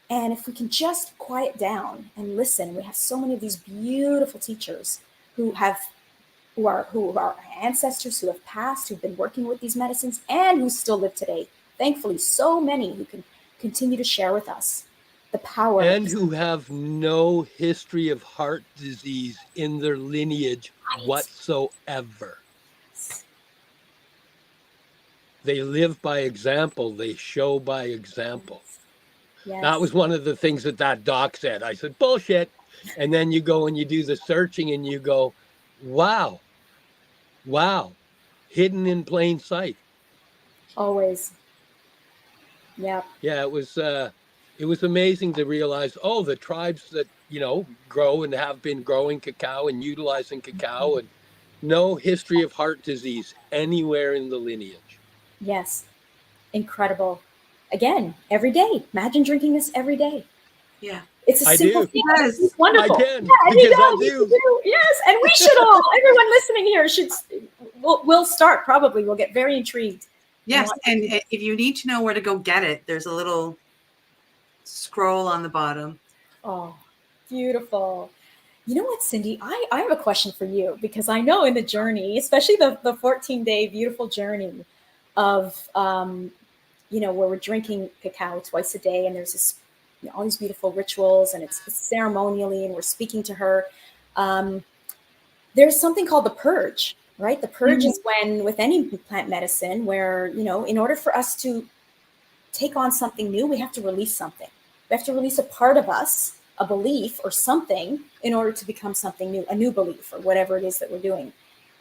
And if we can just quiet down and listen, we have so many of these beautiful teachers who are our ancestors, who have passed, who've been working with these medicines, and who still live today. Thankfully, so many who can continue to share with us the power. And who have no history of heart disease in their lineage whatsoever. They live by example. They show by example. Yes. That was one of the things that doc said. I said, bullshit. And then you go and you do the searching and you go, wow, hidden in plain sight. Always. Yeah. Yeah, it was amazing to realize, the tribes that, grow and have been growing cacao and utilizing cacao, and no history of heart disease anywhere in the lineage. Yes. Incredible. Again, every day. Imagine drinking this every day. Yeah. It's a simple thing. Yes. It's wonderful. I can, yeah, because I do. Yes, and we should all, everyone listening here we'll start probably. We'll get very intrigued. Yes, and if you need to know where to go get it, there's a little scroll on the bottom. Oh, beautiful. You know what, Cindy? I have a question for you, because I know in the journey, especially the 14-day beautiful journey of, where we're drinking cacao twice a day, and there's this, all these beautiful rituals, and it's ceremonially, and we're speaking to her. There's something called the purge. Right? The purge is when, with any plant medicine, where, in order for us to take on something new, we have to release something. We have to release a part of us, a belief or something, in order to become something new, a new belief or whatever it is that we're doing.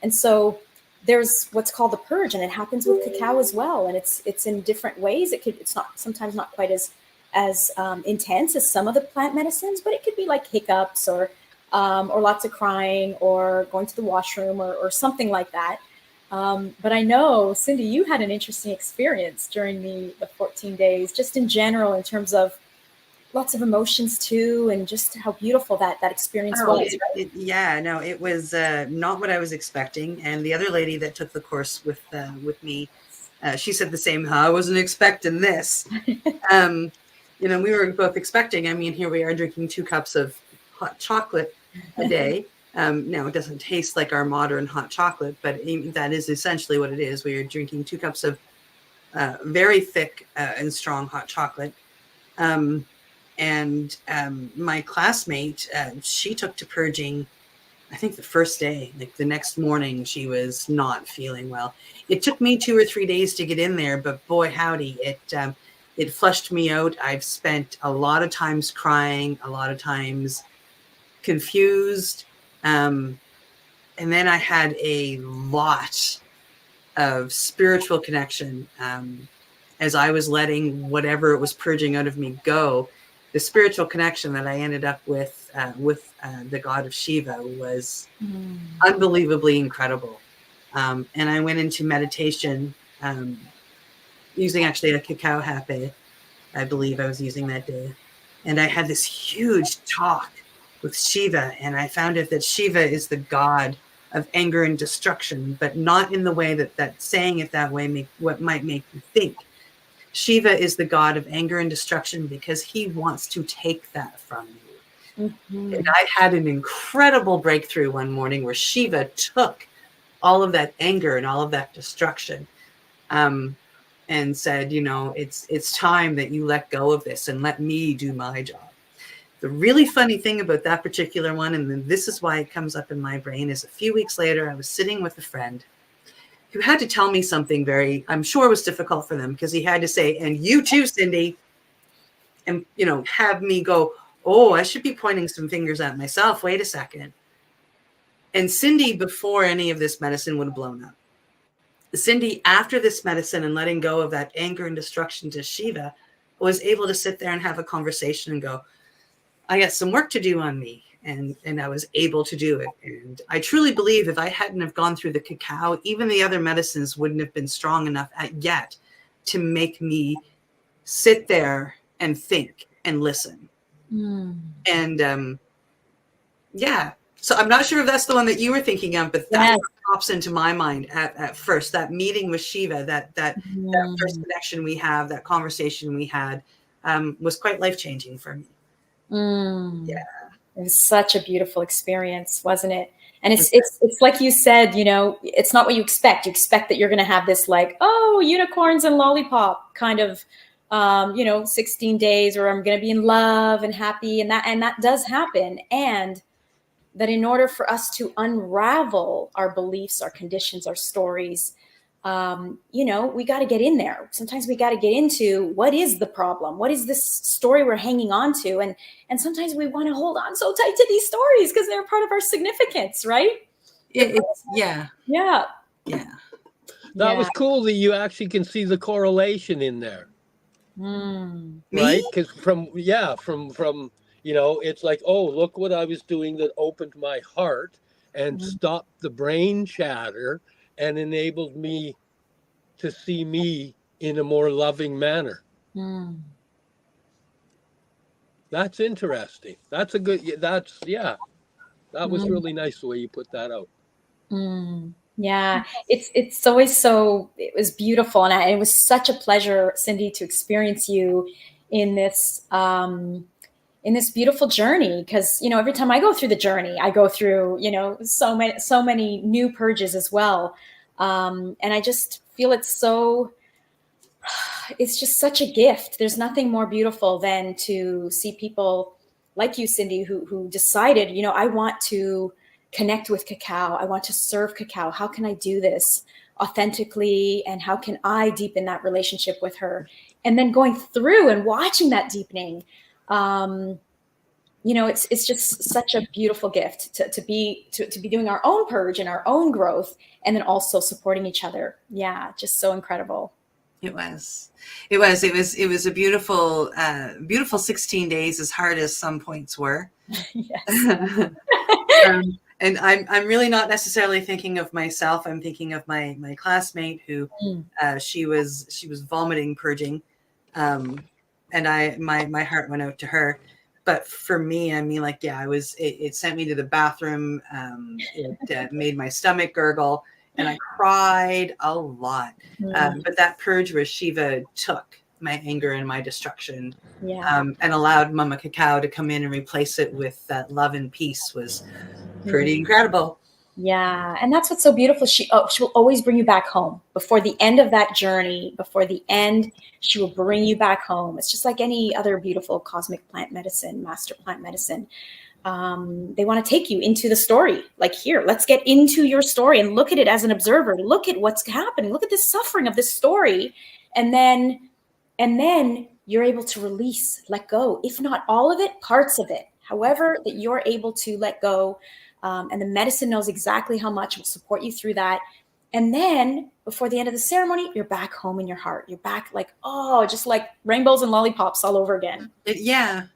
And so there's what's called the purge, and it happens with cacao as well. And it's in different ways. It's not sometimes not quite as intense as some of the plant medicines, but it could be like hiccups or lots of crying or going to the washroom or something like that. But I know, Cindy, you had an interesting experience during the 14 days, just in general, in terms of lots of emotions too, and just how beautiful that experience was. It was not what I was expecting. And the other lady that took the course with me, she said the same. I wasn't expecting this. We were both expecting. I mean, here we are drinking 2 cups of hot chocolate a day. Now it doesn't taste like our modern hot chocolate, but that is essentially what it is. We are drinking 2 cups of very thick and strong hot chocolate. And my classmate, she took to purging, I think the first day. Like the next morning, she was not feeling well. It took me 2 or 3 days to get in there, but boy, howdy, it flushed me out. I've spent a lot of times crying, a lot of times confused. And then I had a lot of spiritual connection as I was letting whatever it was purging out of me go. The spiritual connection that I ended up with the god of Shiva was unbelievably incredible. And I went into meditation using actually a cacao hape, I believe I was using that day. And I had this huge talk with Shiva, and I found out that Shiva is the god of anger and destruction, but not in the way that saying it that way what might make you think. Shiva is the god of anger and destruction because he wants to take that from you. Mm-hmm. And I had an incredible breakthrough one morning where Shiva took all of that anger and all of that destruction and said, it's time that you let go of this and let me do my job. The really funny thing about that particular one, and then this is why it comes up in my brain, is a few weeks later, I was sitting with a friend who had to tell me something very, I'm sure was difficult for them, because he had to say, and you too, Cindy, and, have me go, oh, I should be pointing some fingers at myself. Wait a second. And Cindy, before any of this medicine would have blown up. Cindy, after this medicine and letting go of that anger and destruction to Shiva, was able to sit there and have a conversation and go, I got some work to do on me. And I was able to do it. And I truly believe if I hadn't have gone through the cacao, even the other medicines wouldn't have been strong enough yet to make me sit there and think and listen. And so I'm not sure if that's the one that you were thinking of, but that pops into my mind at first. That meeting with Shiva, that first connection we have, that conversation we had, was quite life-changing for me. Yeah. It was such a beautiful experience, wasn't it? And it's like you said, it's not what you expect. You expect that you're going to have this unicorns and lollipop kind of, 16 days, or I'm going to be in love and happy. And that does happen. And that in order for us to unravel our beliefs, our conditions, our stories, we got to get in there. Sometimes we got to get into what is the problem? What is this story we're hanging on to? And sometimes we want to hold on so tight to these stories because they're part of our significance, right? Yeah. That was cool that you actually can see the correlation in there. Right? Because from it's like, oh, look what I was doing that opened my heart and stopped the brain chatter and enabled me to see me in a more loving manner. That's interesting. That was really nice the way you put that out. Yeah, it's always it was beautiful. And it was such a pleasure, Cindy, to experience you in this beautiful journey. Because, every time I go through the journey, I go through, so many new purges as well. And I just feel it's just such a gift. There's nothing more beautiful than to see people like you, Cindy, who decided, I want to connect with cacao. I want to serve cacao. How can I do this authentically? And how can I deepen that relationship with her? And then going through and watching that deepening, it's just such a beautiful gift to be doing our own purge and our own growth, and then also supporting each other. Yeah, just so incredible. It was a beautiful 16 days, as hard as some points were. Yes. And I'm really not necessarily thinking of myself. I'm thinking of my classmate who she was vomiting, purging, and my heart went out to her. But for me, I mean, like, yeah, it sent me to the bathroom. It made my stomach gurgle, and I cried a lot. But that purge where Shiva took my anger and my destruction, and allowed Mama Cacao to come in and replace it with that love and peace was pretty incredible. Yeah, and that's what's so beautiful. She will always bring you back home. Before the end of that journey, before the end, she will bring you back home. It's just like any other beautiful cosmic plant medicine, master plant medicine. They want to take you into the story. Like, here, let's get into your story and look at it as an observer. Look at what's happening. Look at the suffering of this story. And then you're able to release, let go. If not all of it, parts of it. However that you're able to let go. And the medicine knows exactly how much, will support you through that. And then before the end of the ceremony, you're back home in your heart. You're back like, just like rainbows and lollipops all over again. Yeah.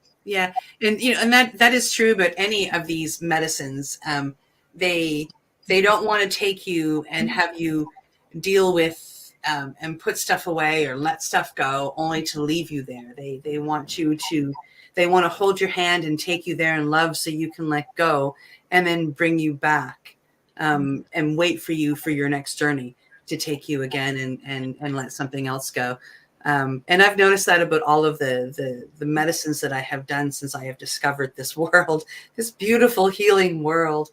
And, and that is true. But any of these medicines, they don't want to take you and have you deal with and put stuff away or let stuff go only to leave you there. They want to hold your hand and take you there in love so you can let go, and then bring you back and wait for you for your next journey to take you again and let something else go. And I've noticed that about all of the medicines that I have done since I have discovered this world, this beautiful healing world.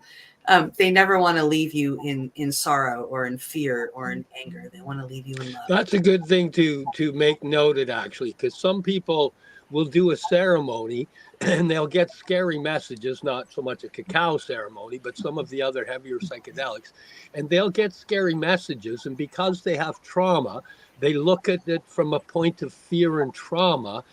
They never want to leave you in sorrow or in fear or in anger. They want to leave you in love. That's a good thing to make noted, actually, because some people will do a ceremony and they'll get scary messages, not so much a cacao ceremony, but some of the other heavier psychedelics, and they'll get scary messages. And because they have trauma, they look at it from a point of fear and trauma,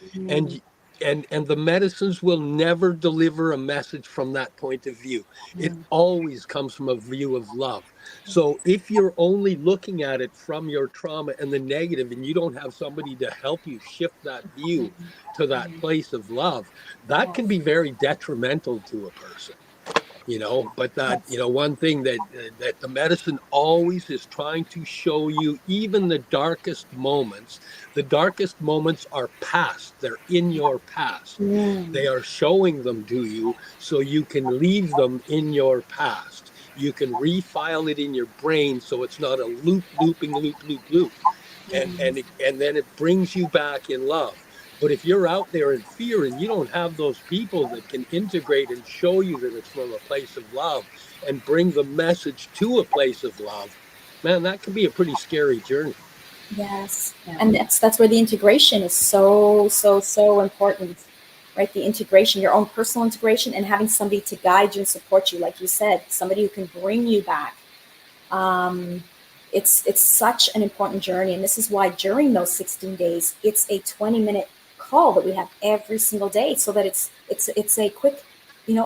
and the medicines will never deliver a message from that point of view. It always comes from a view of love. So if you're only looking at it from your trauma and the negative, and you don't have somebody to help you shift that view to that place of love, that can be very detrimental to a person. But that, one thing that the medicine always is trying to show you, even the darkest moments are past. They're in your past. They are showing them to you so you can leave them in your past. You can refile it in your brain so it's not a looping. And then it brings you back in love. But if you're out there in fear and you don't have those people that can integrate and show you that it's from a place of love and bring the message to a place of love, man, that can be a pretty scary journey. Yes. And that's where the integration is so important, right? The integration, your own personal integration, and having somebody to guide you and support you, like you said, somebody who can bring you back. It's such an important journey. And this is why during those 16 days, it's a 20-minute call that we have every single day, so that it's a quick,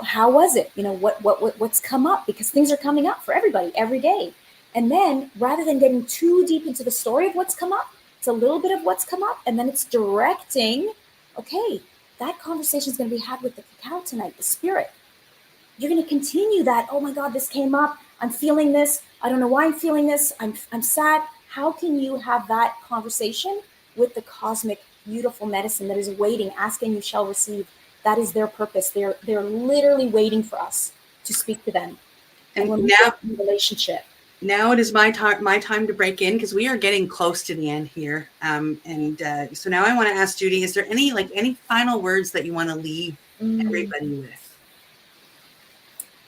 how was it? What's come up? Because things are coming up for everybody every day. And then rather than getting too deep into the story of what's come up, it's a little bit of what's come up, and then it's directing, okay, that conversation is going to be had with the cacao tonight, the spirit. You're going to continue that. Oh my God, this came up. I'm feeling this. I don't know why I'm feeling this. I'm sad. How can you have that conversation with the cosmic, beautiful medicine that is waiting, asking you shall receive? That is their purpose. They're literally waiting for us to speak to them. And when we get in relationship. Now it is my time to break in, because we are getting close to the end here. So now I want to ask Judy, is there any final words that you want to leave everybody with?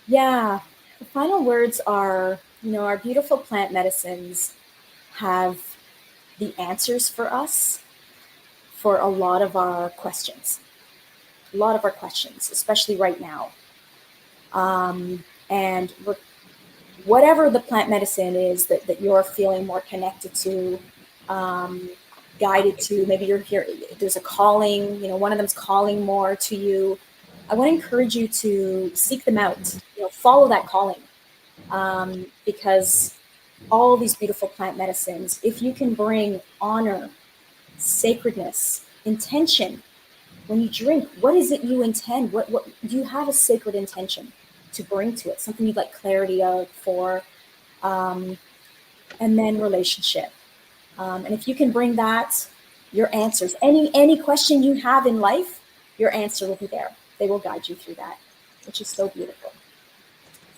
Yeah, the final words are, our beautiful plant medicines have the answers for us for a lot of our questions, especially right now. And whatever the plant medicine is that you're feeling more connected to, guided to, maybe you're here, there's a calling, one of them's calling more to you. I want to encourage you to seek them out, follow that calling, because all these beautiful plant medicines, if you can bring honor, sacredness, intention, when you drink, what is it you intend? What do you have a sacred intention to bring to it? Something you'd like clarity of for, and then relationship. And if you can bring that, your answers, any question you have in life, your answer will be there. They will guide you through that, which is so beautiful.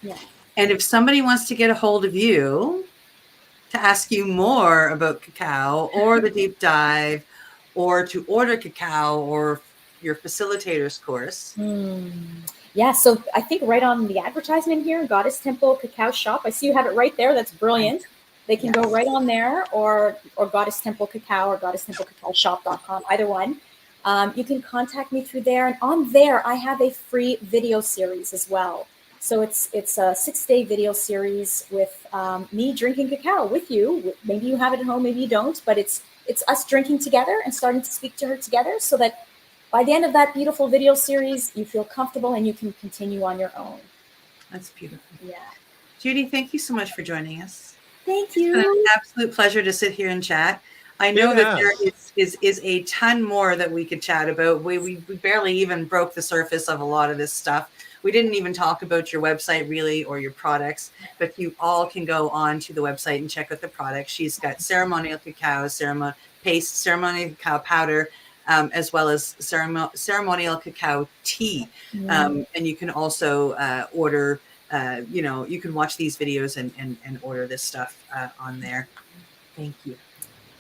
Yeah. And if somebody wants to get a hold of you to ask you more about cacao or the deep dive, or to order cacao or your facilitator's course. Yeah, so I think right on the advertisement here, Goddess Temple Cacao Shop. I see you have it right there. That's brilliant. They can go right on there, or Goddess Temple Cacao or goddesstemplecacaoshop.com, either one. You can contact me through there. And on there, I have a free video series as well. So it's a 6-day video series with me drinking cacao with you. Maybe you have it at home, maybe you don't, but it's us drinking together and starting to speak to her together, so that by the end of that beautiful video series, you feel comfortable and you can continue on your own. That's beautiful. Yeah. Judy, thank you so much for joining us. Thank you. It's been an absolute pleasure to sit here and chat. I know that there is a ton more that we could chat about. We barely even broke the surface of a lot of this stuff. We didn't even talk about your website really, or your products, but you all can go on to the website and check out the products. She's got ceremonial cacao, paste, ceremonial cacao powder, as well as ceremonial cacao tea. And you can also order, you can watch these videos and order this stuff on there. Thank you.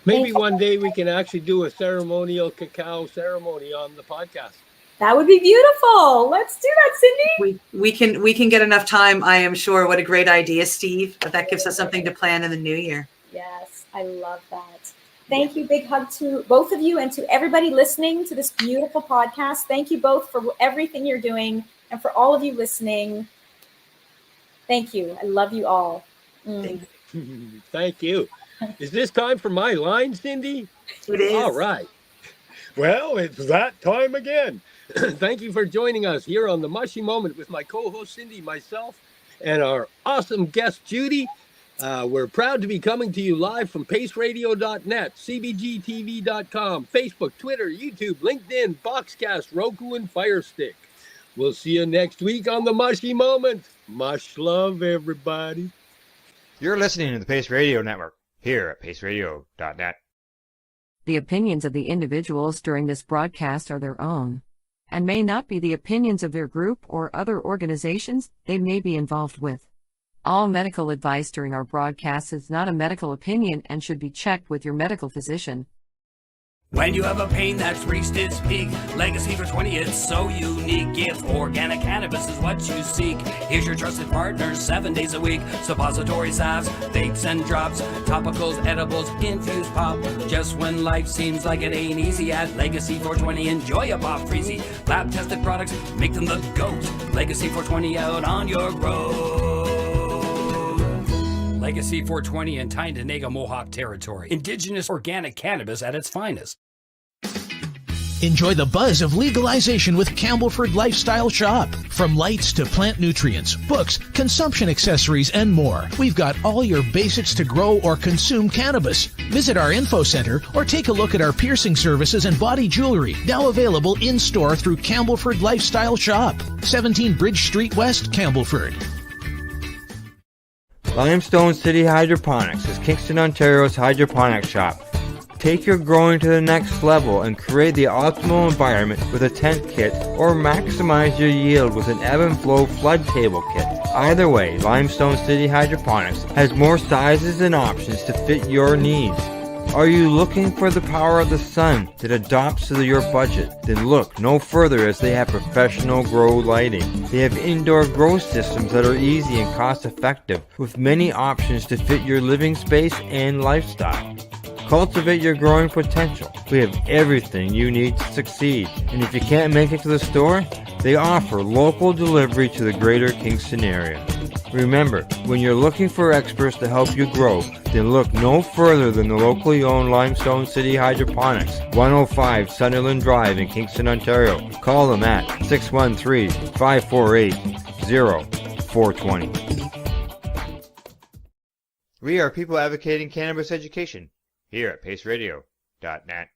Maybe one day we can actually do a ceremonial cacao ceremony on the podcast. That would be beautiful. Let's do that, Cindy. We can get enough time, I am sure. What a great idea, Steve. That gives us something to plan in the new year. Yes, I love that. Thank you. Big hug to both of you and to everybody listening to this beautiful podcast. Thank you both for everything you're doing, and for all of you listening. Thank you. I love you all. Thank you. Is this time for my line, Cindy? It is. All right. Well, it's that time again. Thank you for joining us here on the Mushie Moment with my co-host Cindy, myself, and our awesome guest Judy. We're proud to be coming to you live from paceradio.net, cbgtv.com, Facebook, Twitter, YouTube, LinkedIn, Boxcast, Roku, and Firestick. We'll see you next week on the Mushie Moment. Much love, everybody. You're listening to the Pace Radio Network here at paceradio.net. The opinions of the individuals during this broadcast are their own, and may not be the opinions of their group or other organizations they may be involved with. All medical advice during our broadcast is not a medical opinion and should be checked with your medical physician. When you have a pain that's reached its peak, Legacy for 20, it's so unique. If organic cannabis is what you seek, here's your trusted partner 7 days a week. Suppository salves, vapes and drops, topicals, edibles, infused pop. Just when life seems like it ain't easy, at Legacy 420, enjoy a pop freezy. Lab tested products, make them the GOAT. Legacy 420 out on your road. Legacy 420 in Tyndonega Mohawk territory. Indigenous organic cannabis at its finest. Enjoy the buzz of legalization with Campbellford Lifestyle Shop. From lights to plant nutrients, books, consumption accessories, and more, we've got all your basics to grow or consume cannabis. Visit our info center or take a look at our piercing services and body jewelry, now available in-store through Campbellford Lifestyle Shop, 17 Bridge Street West, Campbellford. Limestone City Hydroponics is Kingston, Ontario's hydroponics shop. Take your growing to the next level and create the optimal environment with a tent kit, or maximize your yield with an ebb and flow flood table kit. Either way, Limestone City Hydroponics has more sizes and options to fit your needs. Are you looking for the power of the sun that adapts to your budget? Then look no further, as they have professional grow lighting. They have indoor grow systems that are easy and cost effective, with many options to fit your living space and lifestyle. Cultivate your growing potential. We have everything you need to succeed. And if you can't make it to the store, they offer local delivery to the greater Kingston area. Remember, when you're looking for experts to help you grow, then look no further than the locally owned Limestone City Hydroponics, 105 Sunderland Drive in Kingston, Ontario. Call them at 613-548-0420. We are people advocating cannabis education here at paceradio.net.